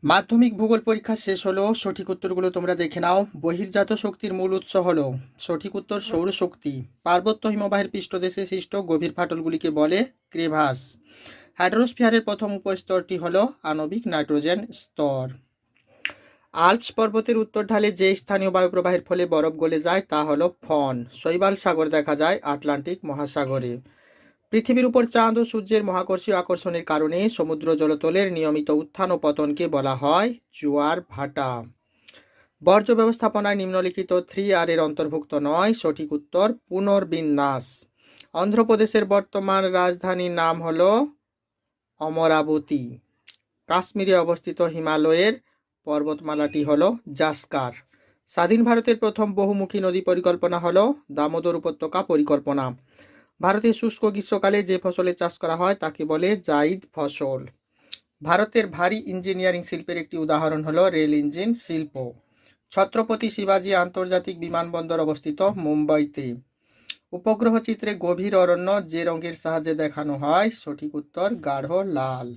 মাধ্যমিক ভূগোল পরীক্ষা শেষ হলো। সঠিক উত্তরগুলো তোমরা দেখে নাও। বহির্জাত শক্তির মূল উৎস হলো, সঠিক উত্তর সৌরশক্তি। পার্বত্য হিমবাহের পৃষ্ঠদেশে সৃষ্ট গভীর ফাটলগুলিকে বলে ক্রেভাস। হাইড্রোস্ফিয়ারের প্রথম উপস্তরটি হলো আণবিক নাইট্রোজেন স্তর। আল্পস পর্বতের উত্তর ঢালে যে স্থানীয় বায়ুপ্রবাহের ফলে বরফ গলে যায় তা হলো ফন। শৈবাল সাগর দেখা যায় আটলান্টিক মহাসাগরে। পৃথিবীর উপর চাঁদ ও সূর্যের মহাকর্ষীয় আকর্ষণের কারণে সমুদ্র জলতলের নিয়মিত উত্থান ও পতনকে বলা হয় জোয়ার ভাটা। বর্জ্য ব্যবস্থাপনায় নিম্নলিখিত 3R এর অন্তর্ভুক্ত নয়, সঠিক উত্তর পুনর্বিন্যাস। অন্ধ্রপ্রদেশের বর্তমান রাজধানীর নাম হলো অমরাবতী। কাশ্মীরে অবস্থিত হিমালয়ের পর্বতমালাটি হলো জাস্কার। স্বাধীন ভারতের প্রথম বহুমুখী নদী পরিকল্পনা হলো দামোদর উপত্যকা পরিকল্পনা। ভারতের শুষ্ক গ্রীষ্মকালে যে ফসলের চাষ করা হয় তাকে বলে জাইদ ফসল। ভারতের ভারী ইঞ্জিনিয়ারিং শিল্পের একটি উদাহরণ হলো রেল ইঞ্জিন শিল্প। ছত্রপতি শিবাজী আন্তর্জাতিক বিমানবন্দর অবস্থিত মুম্বাইতে। উপগ্রহ চিত্রে গভীর অরণ্য যে রঙের সাহায্যে দেখানো হয়, সঠিক উত্তর গাঢ় লাল।